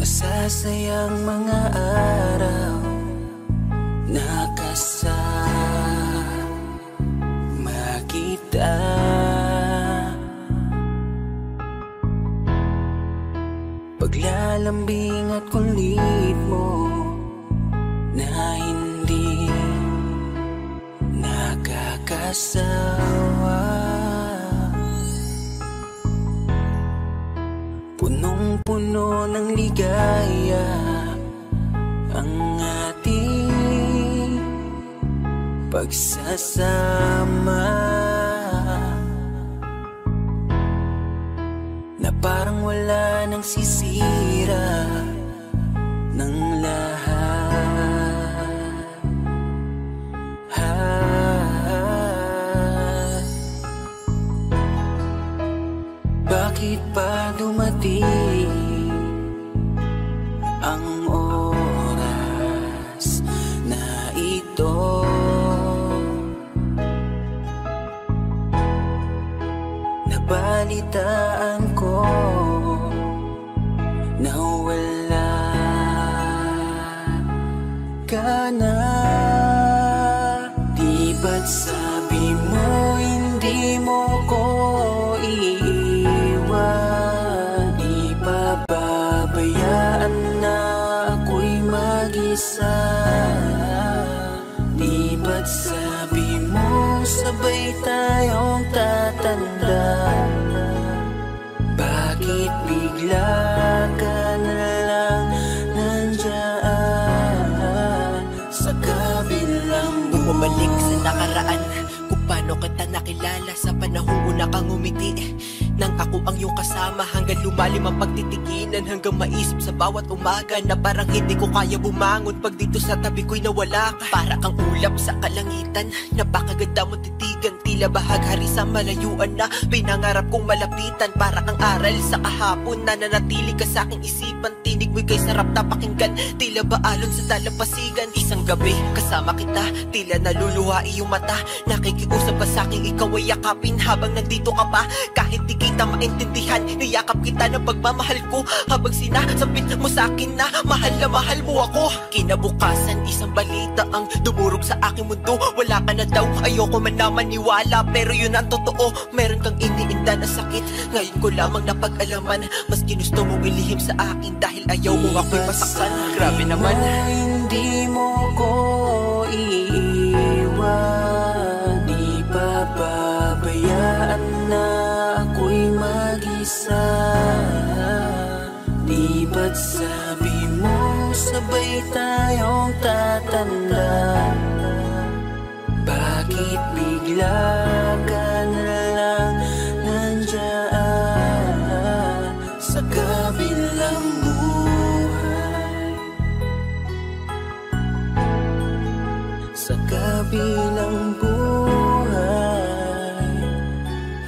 Masasayang mga araw na kasama kita. Paglalambing at kulit mo na hindi nakakasawa. Punong-puno ng ligaya ang ating pagsasama, na parang wala nang sisira ng lahat. Bakit pa dumating ang oras na ito? Nabalitaan ko na wala ka na. Di ba't sabi mo hindi mo ko iiwan? Di pababayaan na ako'y mag-isa? Di ba't sabi mo sabay tayong tatanda? Bakit bigla ka na lang nandyan sa kabilang buhay? Bumalik sa nakaraan, kung paano kita nakilala sa panahong una kang umiti. Nang ako ang iyong kasama, hanggang lumalim ang pagtitiginan, hanggang maisip sa bawat umaga na parang hindi ko kaya bumangon pag dito sa tabi ko'y nawala ka. Para kang ulap sa kalangitan, napakaganda mo titigan, tila bahaghari sa malayuan na pinangarap kong malapitan. Para kang aral sa kahapon na nanatili ka sa aking isipan, tinig mo'y kay sarap na pakinggan, tila ba alon sa dalampasigan. Isang gabi kasama kita, tila naluluha iyong mata, nakikiusap ka sa aking ikaw ay yakapin habang nandito ka pa. Kahit di kita maintindihan, niyakap kita ng pagmamahal ko, habang sinasabit mo sa akin na mahal mo ako. Kinabukasan, isang balita ang dumurog sa aking mundo. Wala ka na daw, ayoko man na maniwala, pero yun ang totoo. Meron kang iniinda na sakit, ngayon ko lamang napag-alaman. Mas ginusto mong ilihim sa akin dahil ayaw mo ako'y masaktan. Grabe naman. Hindi mo ko iiwan, di pababayaan na ako'y mag-isa. Di ba't sabi mo sabay tayong tatanda? Bakit bigla ka na lang nandyan sa kabilang buhay? Sa kabilang buhay,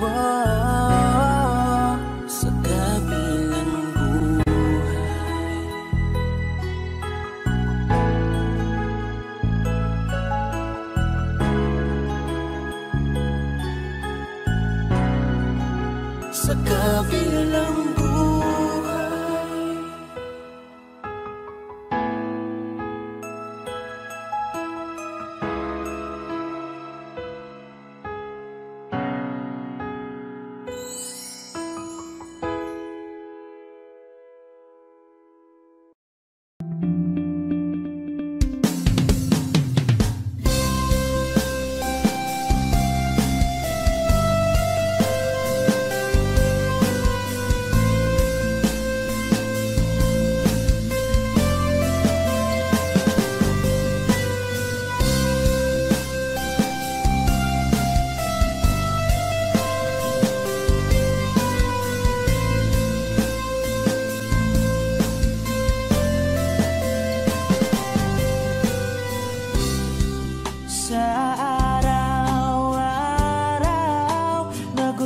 wow, sa kabilang buhay. Sa kabilang buhay.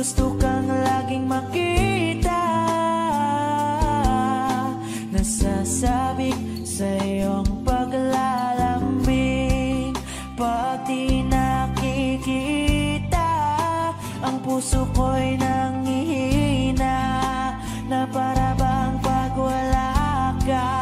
gusto kang laging makita, nasasabik sa iyong paglalambing. Pag di nakikita, ang puso ko'y nangihina, na para bang pag wala ka.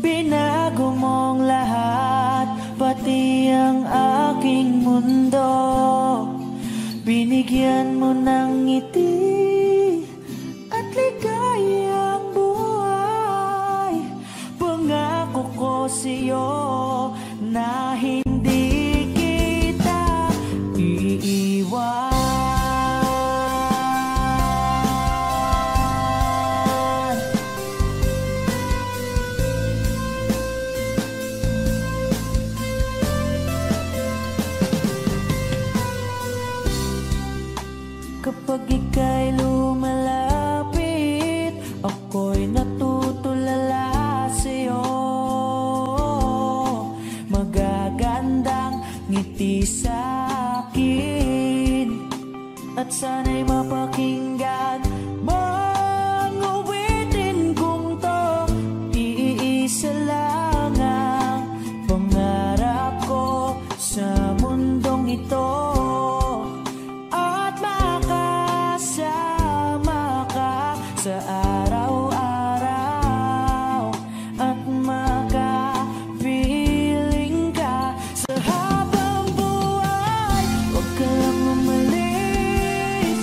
Binago mong lahat, pati ang aking mundo. Binigyan mo ng ngiti at ligayang buhay. Pangako ko sa'yo na hindi kita iiwan. Kapag ika'y lumalapit, ako'y natutulala sa'yo. Magagandang ngiti sa'kin at sana'y mapakinggan mga awitin kong to. Iisa lang ang pangarap ko sa mundong ito, sa araw-araw at makapiling ka sa habang buhay. Huwag ka lang umalis,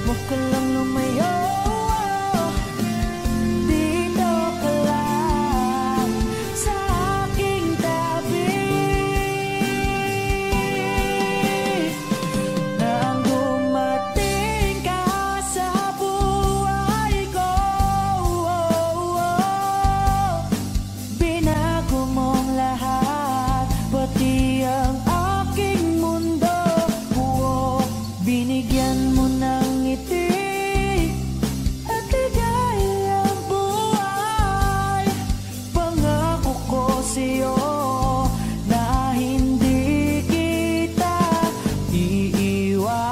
huwag ka lang lumayo, dito ka lang sa aking tabi. Nang dumating ka sa binigyan mo ng ngiti at ligayang buhay. Pangako ko sa'yo na hindi kita iiwan.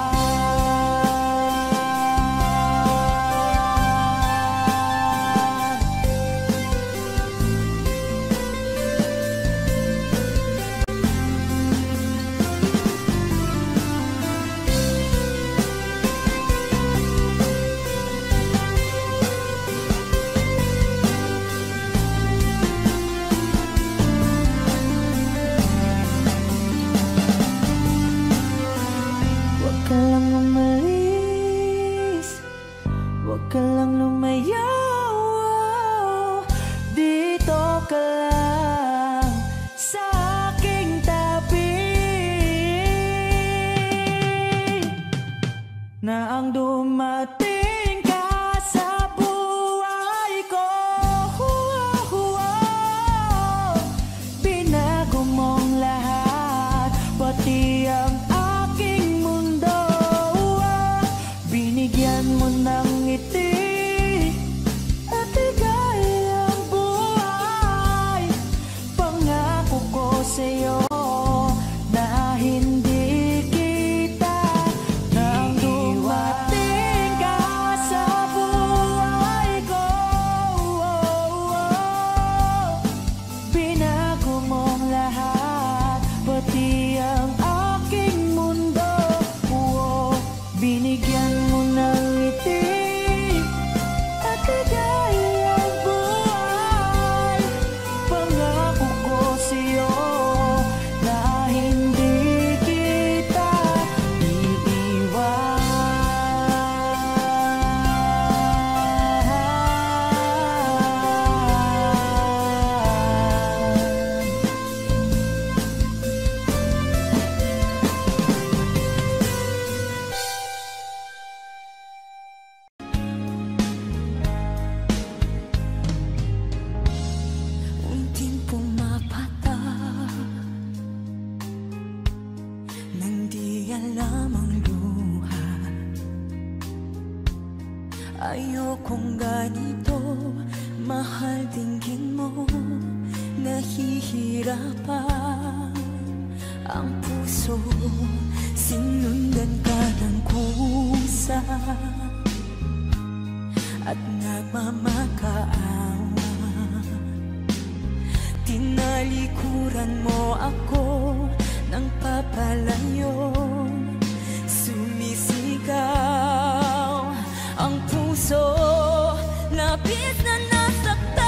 Huwag ka lang umalis, huwag ka lang lumayo, dito ka lang sa aking tabi. Na ang dumating ka sa buhay ko, binago mong lahat, pati ang binigyan mo ng ngiti at ligayang buhay. Pangako ko sa'yo na hindi kita nang dumating ka sa buhay ko. Binago mong lahat, pati ang aking mundo. Binigyan mo ng ngiti at ligayang buhay. Pangako ko sa'yo na hindi kita iiwan. Ayokong ganito, mahal, dinggin mo, nahihirapan ang puso, sinundan ka ng kusa at nagmamakaawa. Tinalikuran mo ako ng papalayo, sumisigaw ang puso, labis na nasaktan.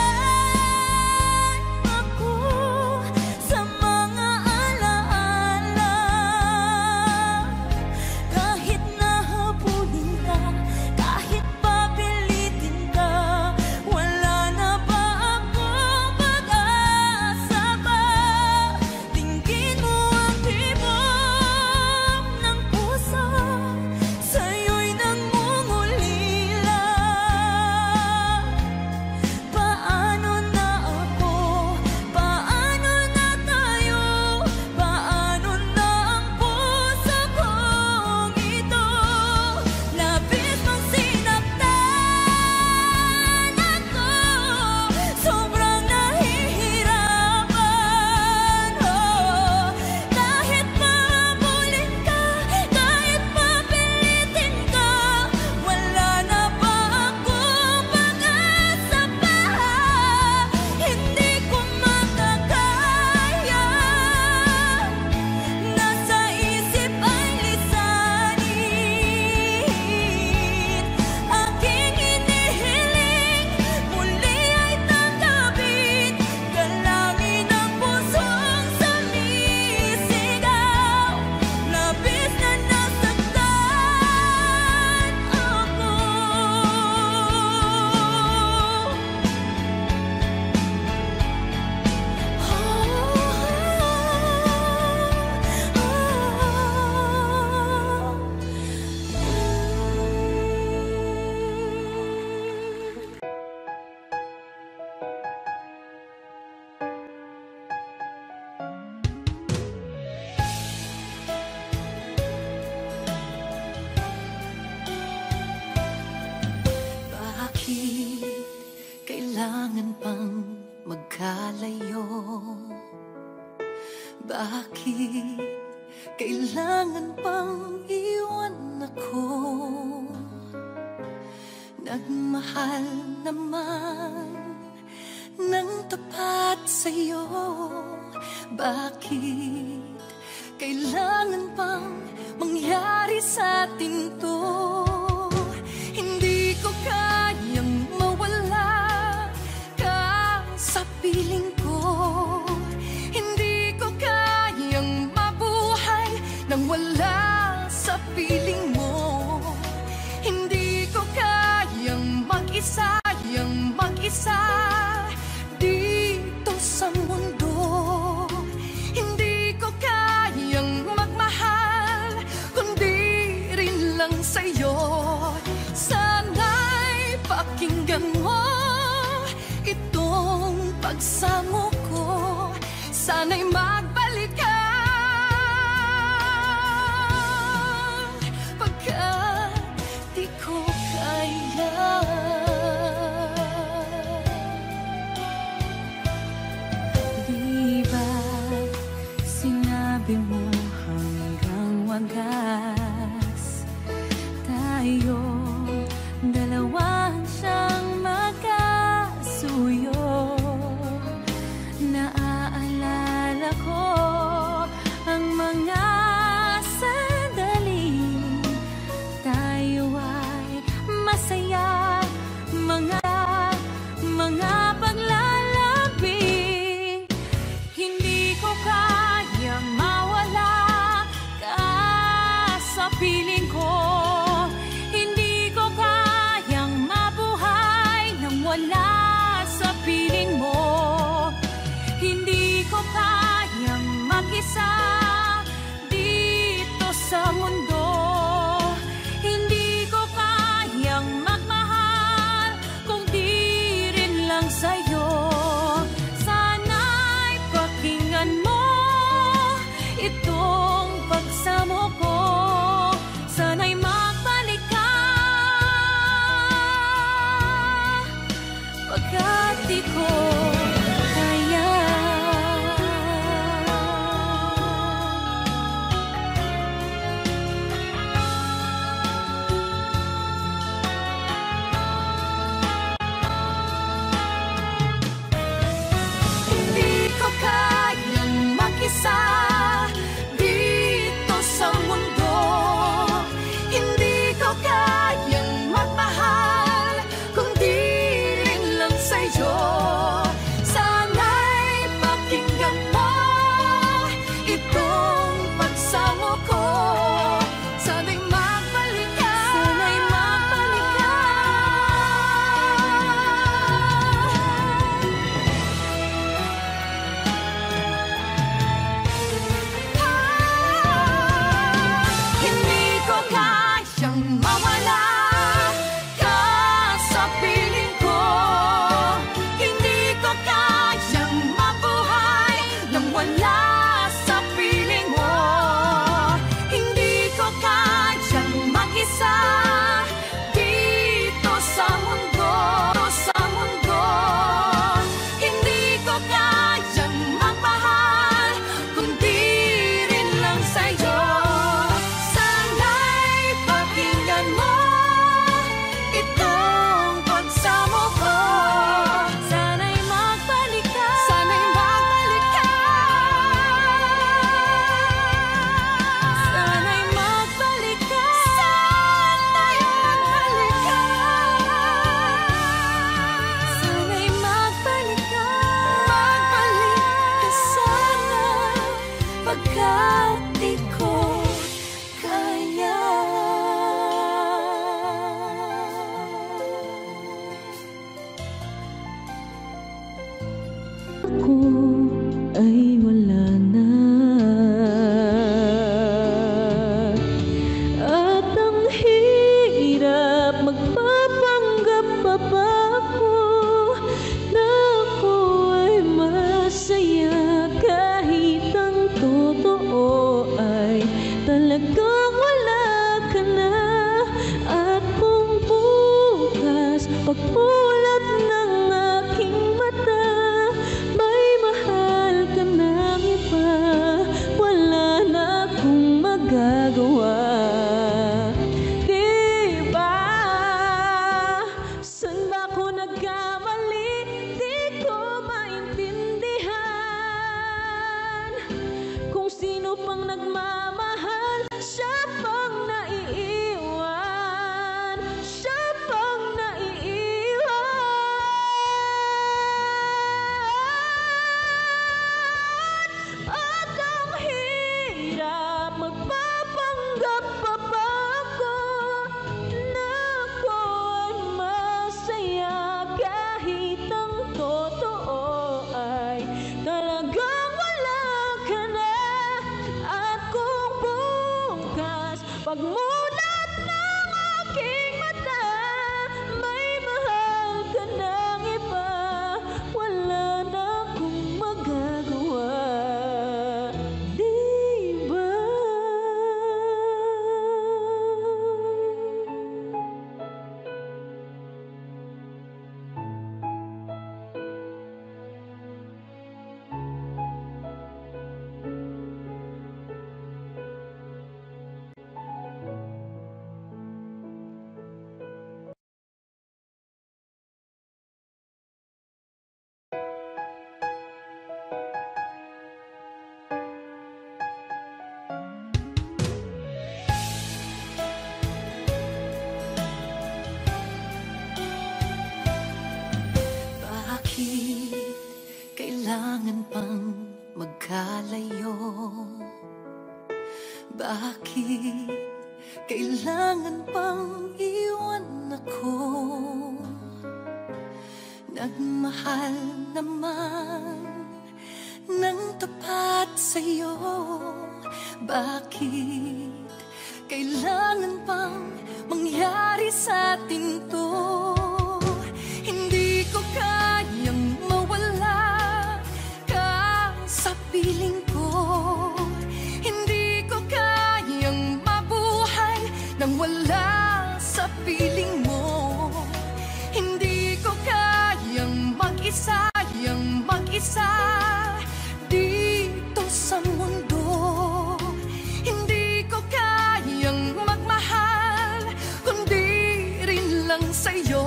lalayo? Bakit kailangan pang iwan ako? Nagmahal naman ng tapat sa'yo. Bakit kailangan pang mangyari sa atin to? Hindi ko kayang mawala ka sa piling ko. Hindi ko kayang mabuhay nang wala sa piling mo. Hindi ko kayang mag-isa dito sa mundo. Hindi ko kayang magmahal kundi rin lang sa'yo. Sana'y pakinggan mo itong pagsamo ko. Sana'y magbalik ka pagkat di ko kaya. Di ba't sinabi mo hanggang wagas tayo dalawa siyang magkasuyo? Naaalala ko ang mga sandali tayo ay masaya, mga paglalambing. Hindi ko kayang mawala ka sa piling ko. Hindi ko kayang mabuhay nang wala sa piling mo. Hindi ko kayang mag-isa dito sa mundo. Hindi ko kayang magmahal kung di rin lang sa'yo. Sana'y pakinggan mo itong pagsamo ko. Sana'y magbalik ka pagkat di ko kaya. Hindi ko kayang mag-isa dito sa mundo. Hindi ko kayang magmahal kung di rin lang sa'yo. Sana'y pakinggan mo itong pagsamo ko. Sana'y magbalik ka. Sana'y magbalik ka. Hindi ko kayang mawala ka sa piling ko. Hindi ko kayang mabuhay nang wala sa piling mo. Hindi ko kayang mag-isa dito sa mundo. Hindi ko kayang magmahal kundi rin lang sa'yo. Sana'y pakinggan mo itong pagsamo ko. Sana'y magbalik ka. Sana'y magbalik ka. Sana'y magbalik ka. Sana'y magbalik ka. Sana'y magbalik ka. Magbalik ka sana pagkat di ko kaya. Ako ay wala na, at ang hirap magpapanggap pa ba ako na ako ay masaya kahit ang totoo ay talagang wala ka na. At kung bukas pagmulat ng aking mata nang magkalayo. Bakit kailangan pang iwan ako? Nagmahal naman ng tapat sa'yo. Bakit kailangan pang mangyari sa atin to? Hindi ko kayang mawala ka sa piling ko. Hindi ko kayang mabuhay nang wala sa piling mo. Hindi ko kayang mag-isa dito sa mundo. Hindi ko kayang magmahal kundi rin lang sa'yo.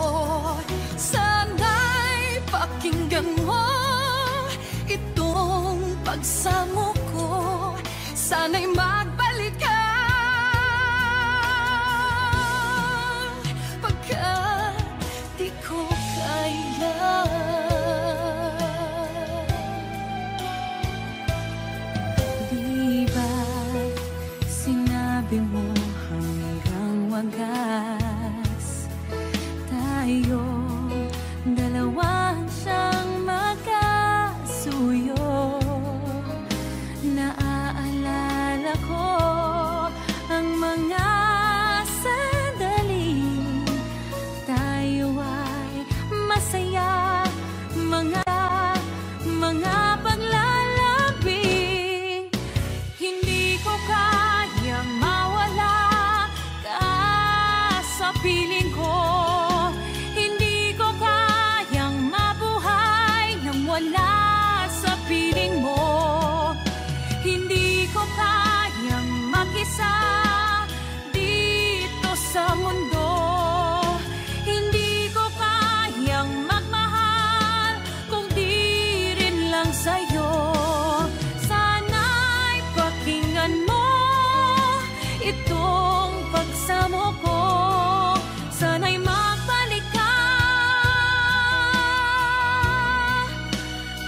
Sana'y pakinggan mo itong pagsamo ko. Sana'y magbalik ka pagkat di ko kaya. Di ba sinabi mo hanggang wagas tayo dalawa siyang magkasuyo? Naaalala ko ang mga sandali tayo ay masaya, mga paglalambing. Hindi ko kayang mawala ka sa piling ko. Hindi ko kayang mabuhay nang wala sa piling mo. Hindi ko kayang mag-isa dito sa mundo. Hindi ko kayang magmahal kung di rin lang sa'yo. Sana'y pakinggan mo itong pagsamo ko. Sana'y magbalik ka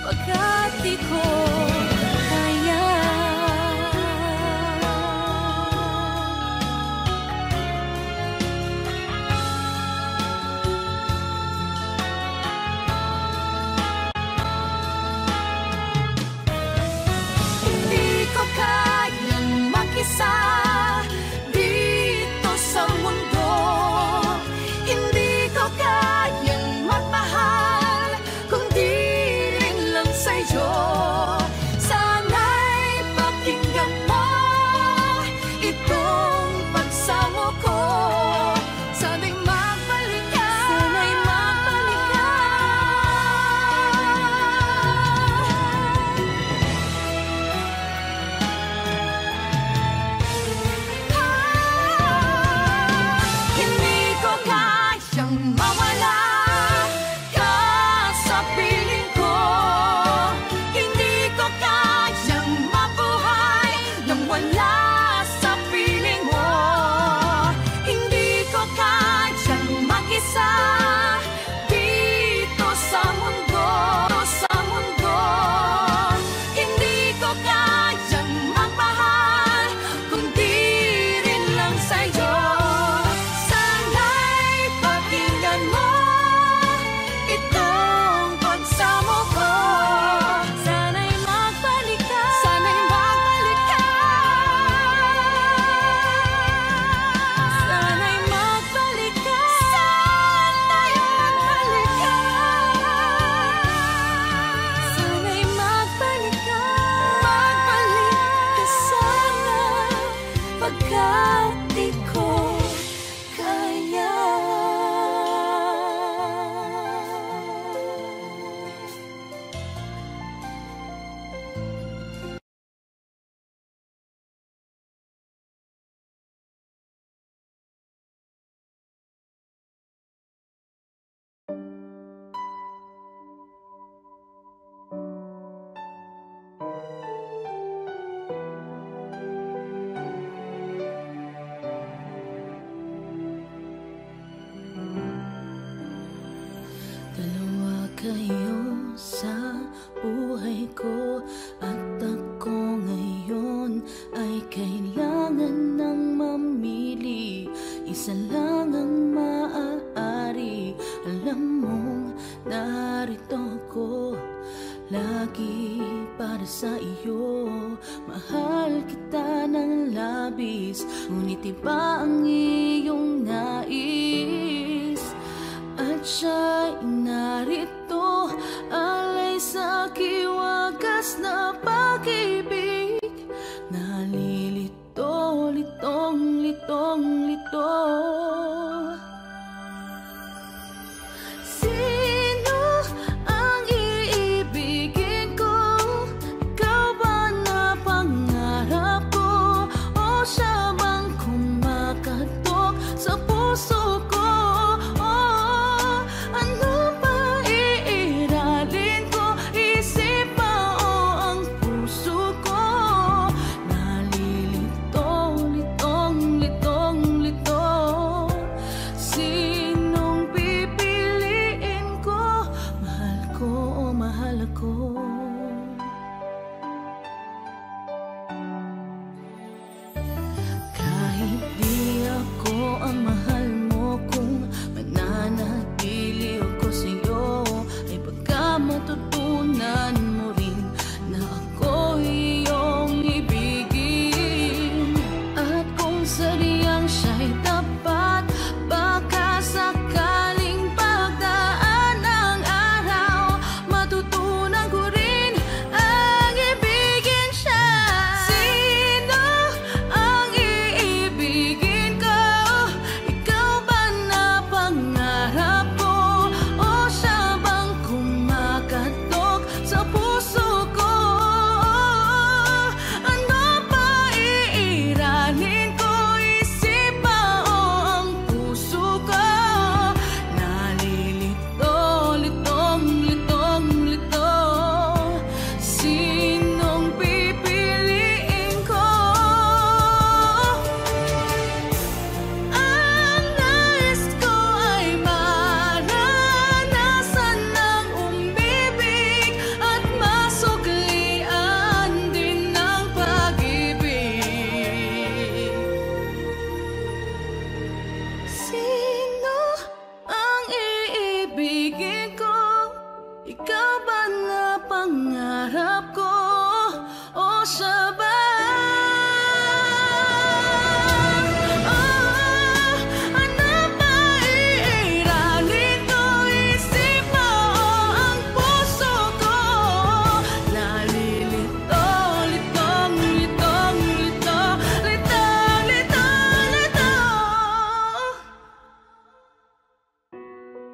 pagkat di ko kaya. Hindi ko kayang mag-isa dito sa mundo. Hindi ko kayang magmahal kung di rin lang sa'yo. para sa iyo. Mahal kita ng labis, ngunit iba ang iyong nais. At siya'y narito, alay sa kiwagas na pag-ibig. Nalilito, litong, litong, lito.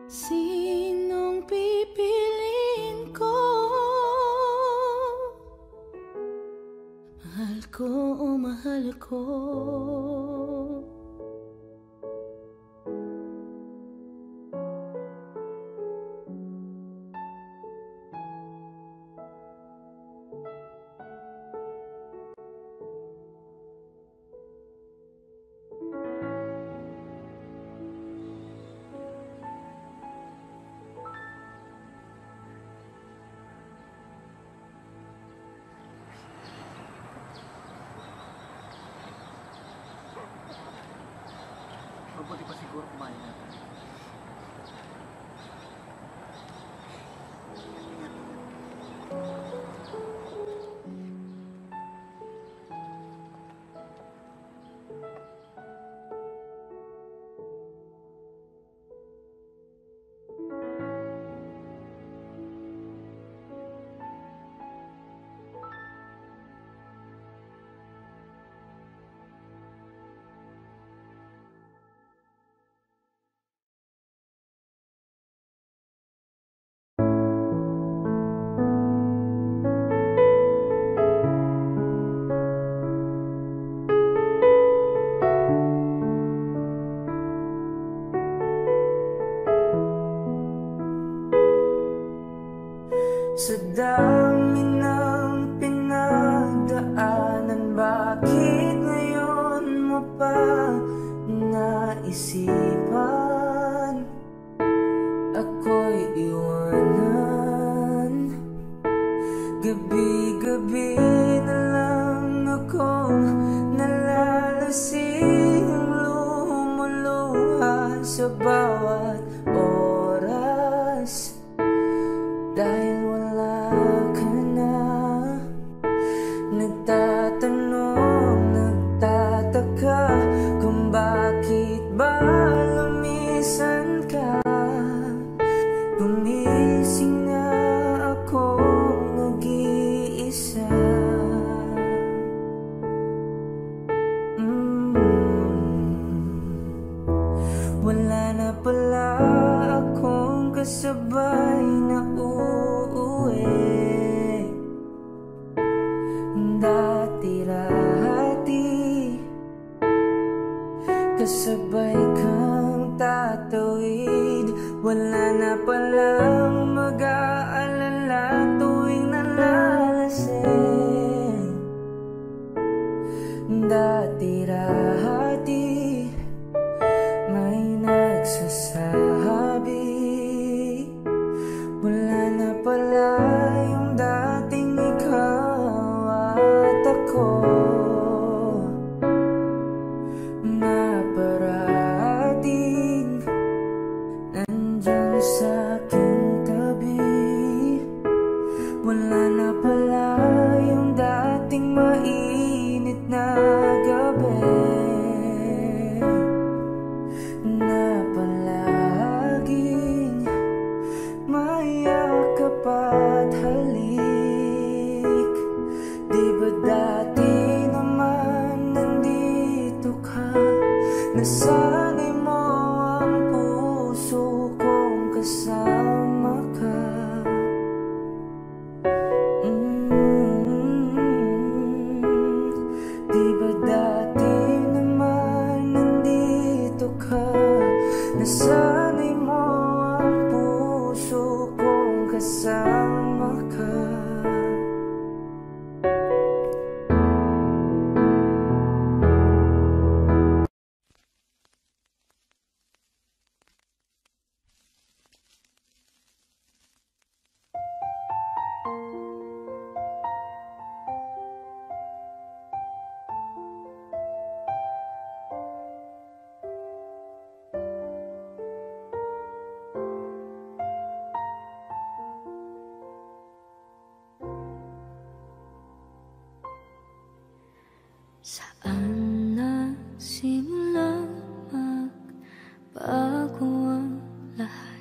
Sinong pipiliin ko? Mahal ko o mahal ko? Mabuti pa siguro kumain natin. Sa dami ng pinagdaanan, bakit ngayon mo pa naisipan ako'y iwanan? Gabi-gabi na lang ako nalalasing, lumuluha sa bawat oras dahil wala ka na. dati-rati, kasabay kang tatawid. Wala na palang mag-aalala tuwing nalalasing. Dati-rati may nagsasabi, wala na pala yung dating ikaw at ako, na parating nandyan sa aking tabi. Wala na pala yung dating mainit na gabi, na palaging mayakap at halik. Di ba dati naman nandito ka, nasanay mo ang puso kong kasama ka. Di ba dati naman nandito ka, nasanay mo ang puso kong kasama ka. Saan nagsimula magbago ang lahat?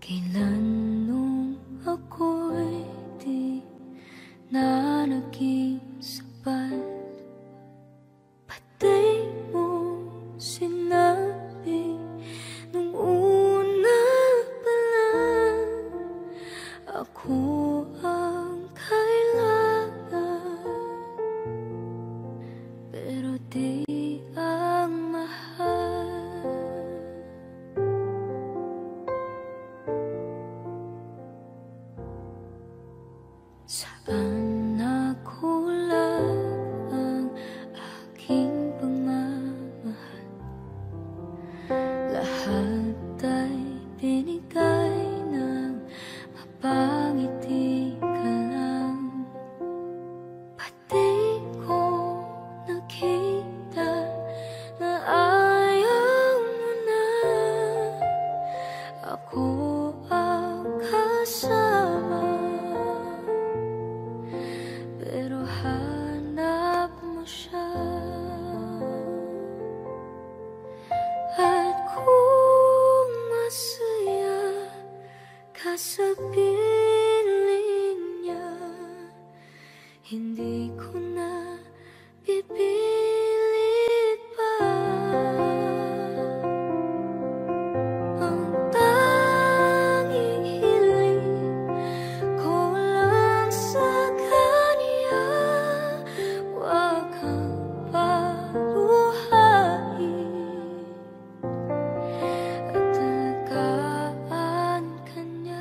Kailan nung ako'y di na naging sapat? Pati mo sinabi nung una pa lang, ako ang kailangan, pero di ang mahal. Saan nakulang ang aking pagmamahal? Lahat ay binigay ng mapangiti ka lang. Pati ko nakita na ayaw mo na ako ang kasama, pero hanap mo siya. At kung masaya ka sa piling niya, hindi ko na pipilit pa. Ang tanging hiling ko lang sa kanya, wag kang paluhain at alagaan ka niya.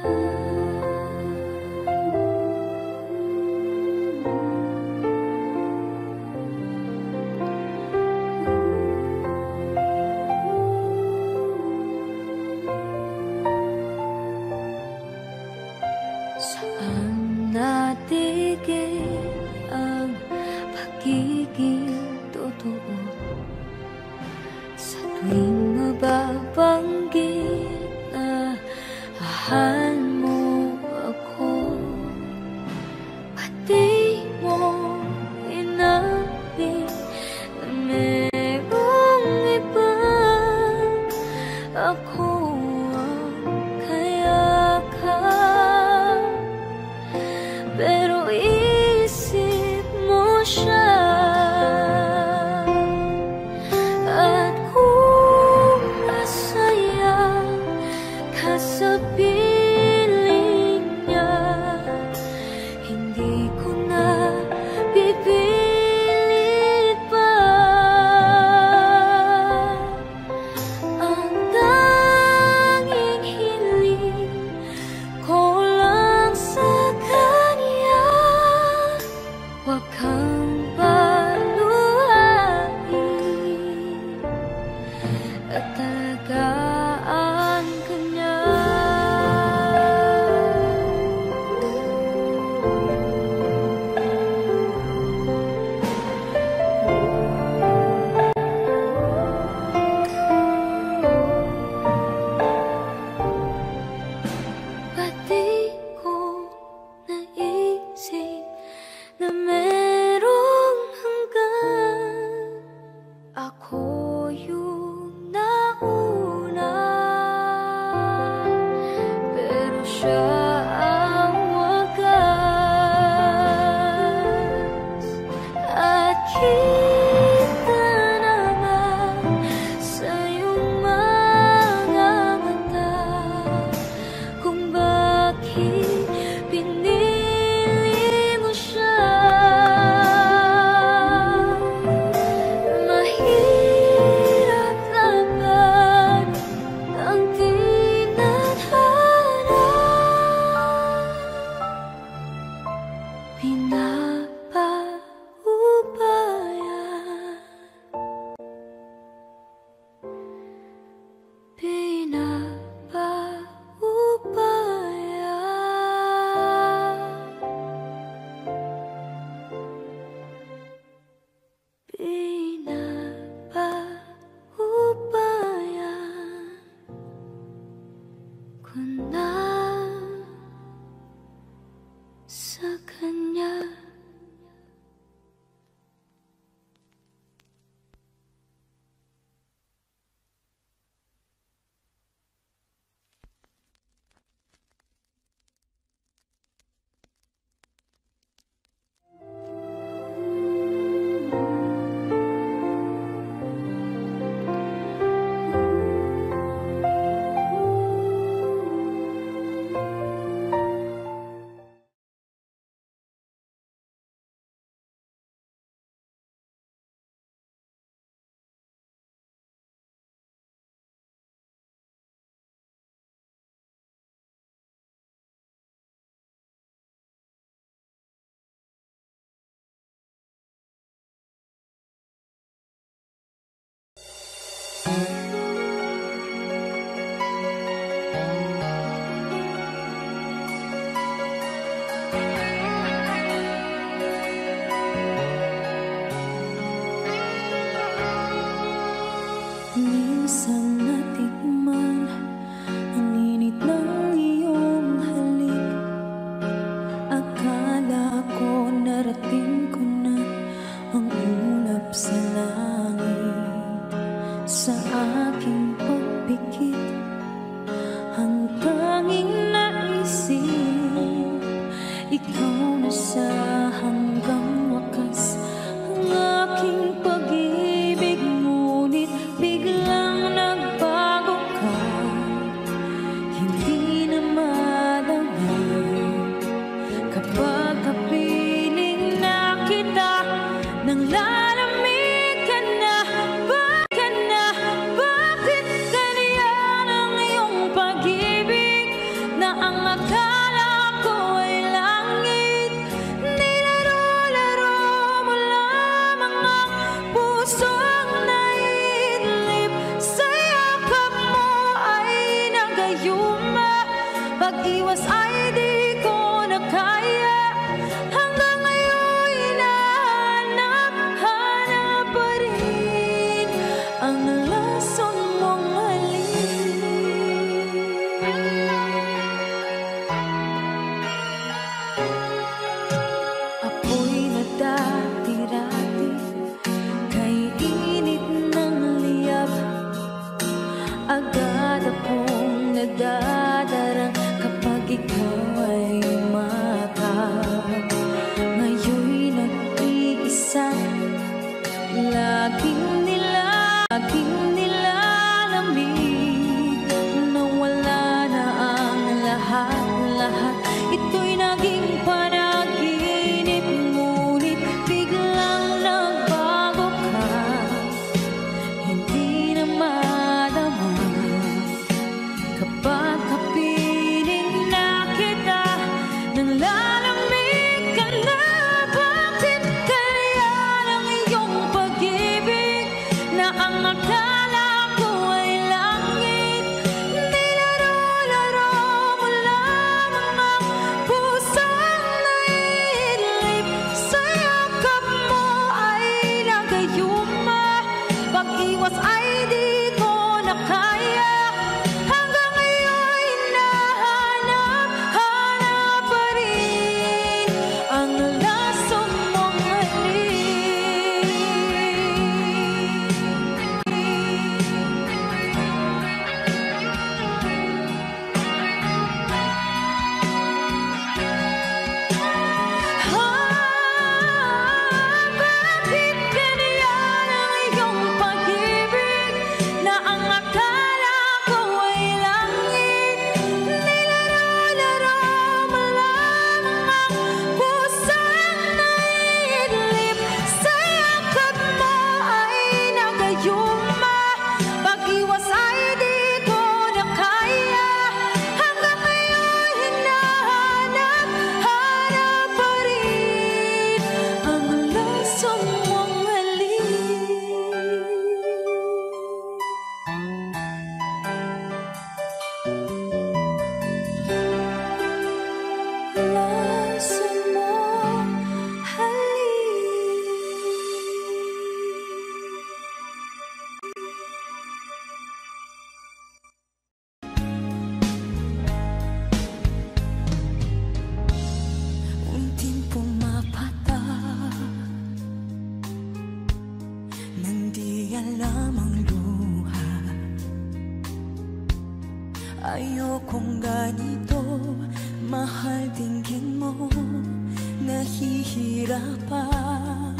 Saan natigil ang pagiging totoo? Sa tuwing mababanggit na mahal mo ako, pati mo inamin na merong iba. Ako ang kayakap, pero isip mo siya. At kung masaya ka sa piling niya, hindi ko na na merong hanggan. Ako yung nauna, pero siya ang wakas. At kita naman sa iyong mga mata kung bakit pinili mo siya. Mahirap laban ang tinadhana, pinapaubaya, pinapaubaya. Pinapaubaya ko na sa kanya. Minsan natikman ang init ng iyong halik. Akala ko narating ko na ang ulap sa langit. Sa aking pagpikit, ang tanging naisip, ikaw na sa hanggang wakas. Ang aking pag-ibig, ngunit biglang nagbago ka. Hindi na madama kapag kapiling na kita, nang lalamig ka na. Bakit ganyan ang iyong pag-ibig, na ang akala ko ay langit? Nilaro-laro mo lamang ang pusong naidlip. Sa yakap mo ay nagayuma, pag-iwas ay di ko na kaya. Hanggang ngayon hinahanap pa rin ang lason mong halik. Ako'y nadati-rati kay init ng liyab. Agad akong nadadarang kapag ikaw ay umatap. Ngayon'y nag-iisa, laging nilalamig. Nawala na ang lahat-lahat, ito'y naging panaginip. Ngunit biglang nagbago ka, hindi na madama kapag kong ganito, mahal dinggin mo, nahihirapan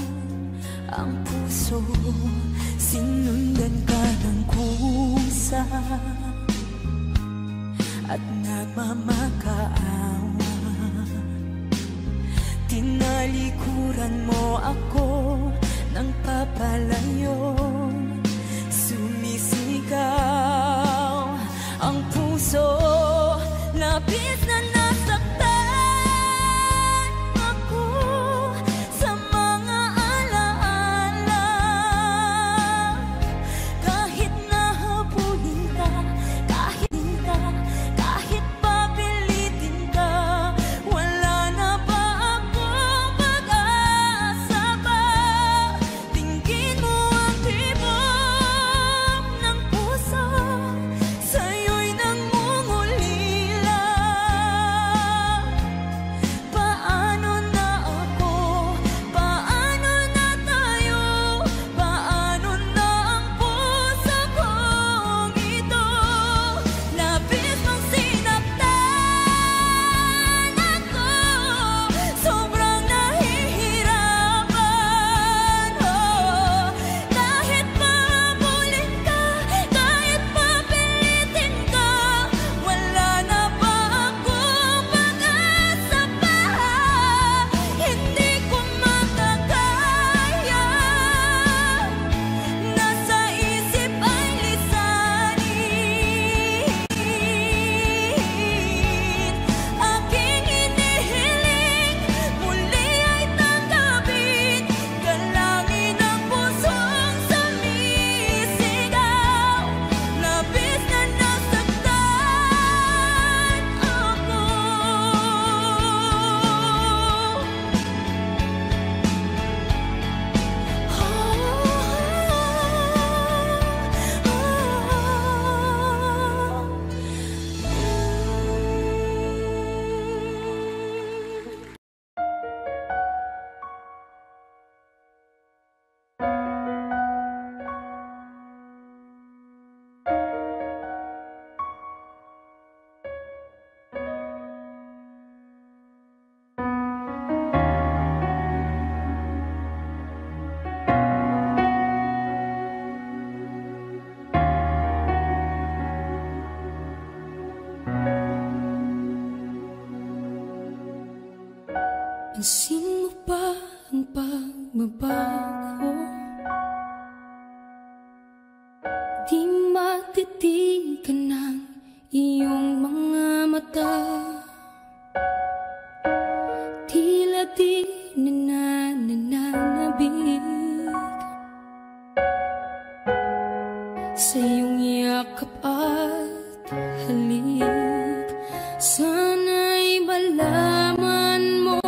ang puso. Sinundan ka ng kusa at nagmamakaawa. Tinalikuran mo ako ng papalayo, sumisigaw ang puso. Labis na nasaktan ako sa mga alaala. Kahit nahabulin ka, kahit papilitin ka, wala na ba akong pag-asa pa? Tingin mo ang tibok ng puso, sa'yo'y nangungulila. Paano na ako? Paano na tayo? Paano na ang puso kong ito? Labis mong sinaktan ako, sobrang nahihirapan. Kahit mahabulin ka, kahit papilitin ka, wala na ba akong pag-asa pa? Hindi ko makakaya, nasa isip ay lisanin. Aking hinihiling, muli ay tanggapin, galangin ang pusong sumisigaw. Labis na nasaktan ako. Pansin mo ba ang pagbabago? Di matitigan ng iyong mga mata. Tila di nananabig sa iyong yakap at halik. Sana'y malaman mo,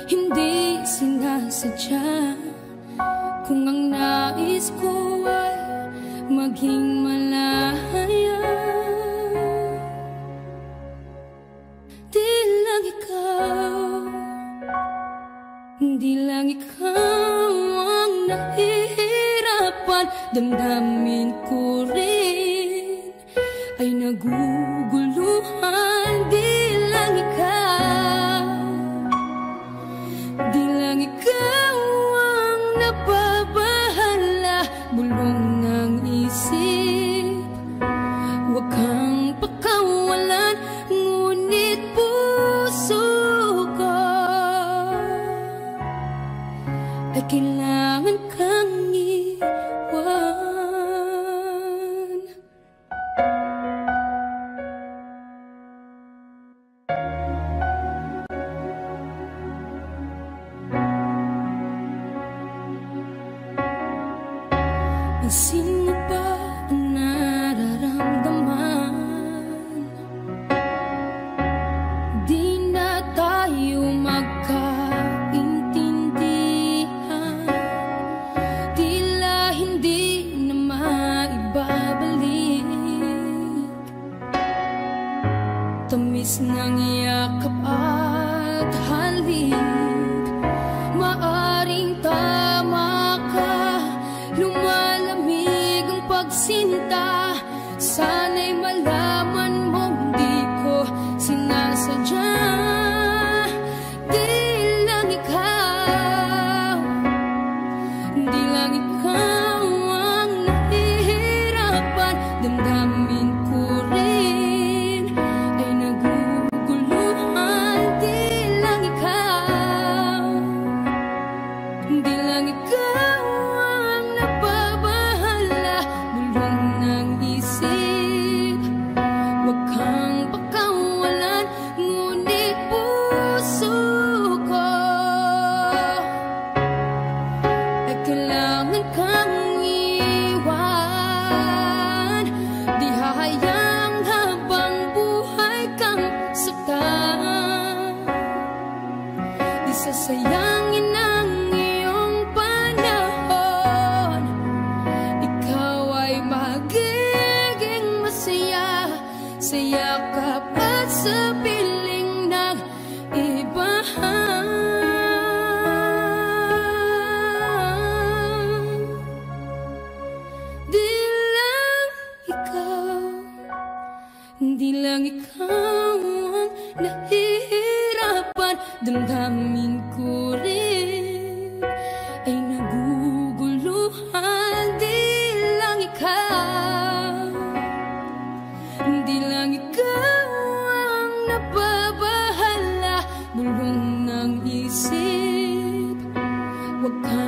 hindi sinasadya. Kung ang nais ko ay maging malaya, di lang ikaw ang nahihirapan. Damdamin ko rin ay naguguluhan. Di lang ikaw ang nababahala. Bulong ng isip, huwag kang pakawalan, ngunit puso ko ay kailangan kang iwan. Pansin mo ba ang nararamdaman? Di na tayo magkaintindihan, tila hindi na maibabalik. Tamis ng yakap at halik, maaring tama ka. Lumalamig ang pagsinta, sana'y malaman sasayangin ang iyong panahon. Ikaw ay magiging masaya sa yakap at sa piling ng iba. Di lang ikaw ang nahihirapan, damdamin ko rin ay naguguluhan. Di lang ikaw ang nababahala, bulong ng isip. Huwag ka